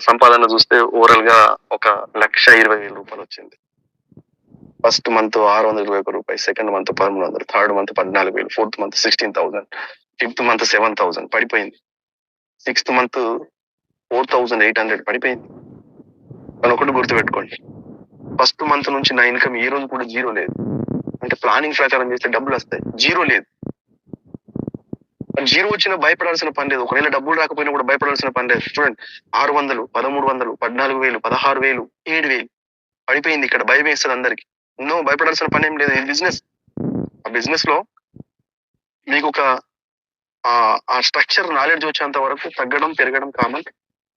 సంపాదన చూస్తే ఓవరాల్ గా ఒక 1,20,000 వచ్చింది. ఫస్ట్ మంత్ 621 రూపాయలు, second month 1300, third month 14,000, fourth month 16,000, fifth month 7,000 పడిపోయింది. సిక్స్త్ మంత్ 4,800 పడిపోయింది. మనం ఒకటి గుర్తుపెట్టుకోండి, ఫస్ట్ మంత్ నుంచి నా ఇన్కమ్ ఈ రోజు కూడా జీరో లేదు. అంటే ప్లానింగ్ ప్రకారం చేస్తే డబ్బులు వస్తాయి, జీరో లేదు. జీరో వచ్చినా భయపడాల్సిన పని లేదు. ఒకవేళ డబ్బులు రాకపోయినా కూడా భయపడాల్సిన పని లేదు. చూడండి, 600, 1300, 14,000, 16,000, 7,000 పడిపోయింది. ఇక్కడ భయం వేస్తుంది అందరికి. ఎన్నో భయపడాల్సిన పని ఏం లేదు. ఇది బిజినెస్. ఆ బిజినెస్ లో మీకు ఒక ఆ స్ట్రక్చర్ నాలెడ్జ్ వచ్చేంత వరకు తగ్గడం పెరగడం కామన్.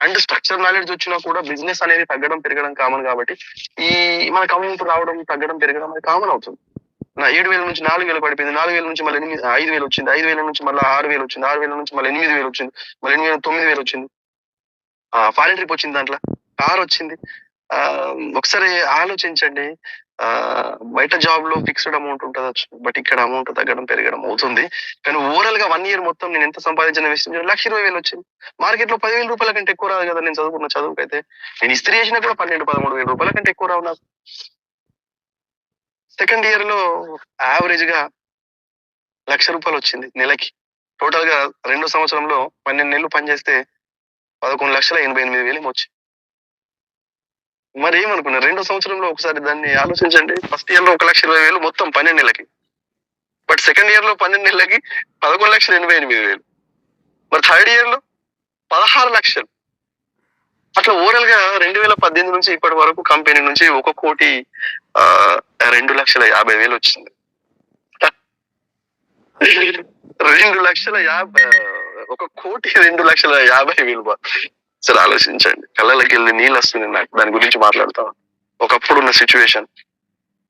అండ్ స్ట్రక్చర్ నాలెడ్జ్ వచ్చినా కూడా బిజినెస్ అనేది తగ్గడం పెరగడం కామన్. కాబట్టి ఈ మనకు అమౌంట్ రావడం తగ్గడం పెరగడం అనేది కామన్ అవుతుంది. నా 7,000 నుంచి 4,000 పడిపోయింది. 4,000 నుంచి మళ్ళీ 5,000 వచ్చింది. 5,000 నుంచి మళ్ళీ 6,000 వచ్చింది. 6,000 నుంచి మళ్ళీ 8,000 వచ్చింది. మళ్ళీ 8,000 9,000 వచ్చింది. ఫారిన్ ట్రిప్ వచ్చింది, దాంట్లో కార్ వచ్చింది. ఒకసారి ఆలోచించండి. బయట జాబ్ లో ఫిక్స్డ్ అమౌంట్ ఉంటుంది, బట్ ఇక్కడ అమౌంట్ తగ్గడం పెరగడం అవుతుంది. కానీ ఓవరాల్ గా 1 year మొత్తం నేను ఎంత సంపాదించిన 1,20,000 వచ్చింది. మార్కెట్ లో 10,000 రూపాయల కంటే ఎక్కువ రాదు కదా. నేను చదువుకున్న చదువుకైతే నేను ఇస్త్రీ చేసినా కూడా 12,000-13,000 రూపాయల కంటే ఎక్కువ రావు నాకు. సెకండ్ ఇయర్ లో యావరేజ్ గా 1,00,000 రూపాయలు వచ్చింది నెలకి. టోటల్ గా 2వ సంవత్సరంలో 12 నెలలు పనిచేస్తే 11,88,000 వచ్చి. మరి ఏమనుకున్నారు? 2వ సంవత్సరంలో ఒకసారి దాన్ని ఆలోచించండి. ఫస్ట్ ఇయర్ లో 1,20,000 మొత్తం 12 నెలలకి. బట్ సెకండ్ ఇయర్ లో 12 నెలలకి 11,88,000. మరి థర్డ్ ఇయర్ లో 16 లక్షలు. అట్లా ఓవరాల్ గా 2018 నుంచి ఇప్పటి వరకు కంపెనీ నుంచి 1,02,50,000 వచ్చింది. 1,02,50,000. సరే ఆలోచించండి. కళ్ళకి వెళ్ళి నీళ్ళు వస్తుంది నాకు దాని గురించి మాట్లాడతాం. ఒకప్పుడు ఉన్న సిచ్యువేషన్,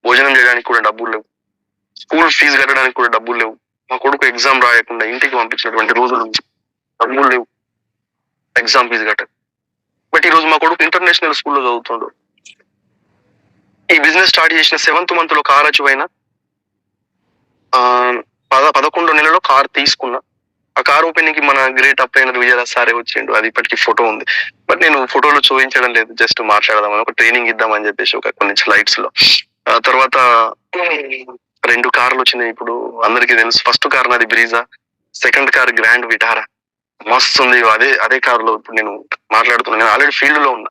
భోజనం చేయడానికి కూడా డబ్బులు లేవు, స్కూల్ ఫీజు కట్టడానికి కూడా డబ్బులు లేవు. మా కొడుకు ఎగ్జామ్ రాయకుండా ఇంటికి పంపించినటువంటి రోజులు, డబ్బులు లేవు ఎగ్జామ్ ఫీజు కట్ట. బట్ ఈ రోజు మా కొడుకు ఇంటర్నేషనల్ స్కూల్లో చదువుతుండు. ఈ బిజినెస్ స్టార్ట్ చేసిన 7th month లో కార్ అచీవ్ అయినా, 11 నెలలో కార్ తీసుకున్నా. ఆ కార్ ఓపెనింగ్ కి మన గ్రేట్ అప్లైనర్ విజయరాజ్ సారే వచ్చిండు. అది ఇప్పటికీ ఫోటో ఉంది. బట్ నేను ఫోటోలో చూపించడం లేదు, జస్ట్ మాట్లాడదామని, ఒక ట్రైనింగ్ ఇద్దామని చెప్పేసి ఒక కొన్ని స్లైడ్స్ లో. తర్వాత 2 కార్లు వచ్చినాయి. ఇప్పుడు అందరికీ తెలుసు. ఫస్ట్ కార్ నాది Brezza, second car grand Vitara. మస్తు ఉంది. అదే కార్ లో ఇప్పుడు నేను మాట్లాడుతున్నాను. నేను ఆల్రెడీ ఫీల్డ్ లో ఉన్నా.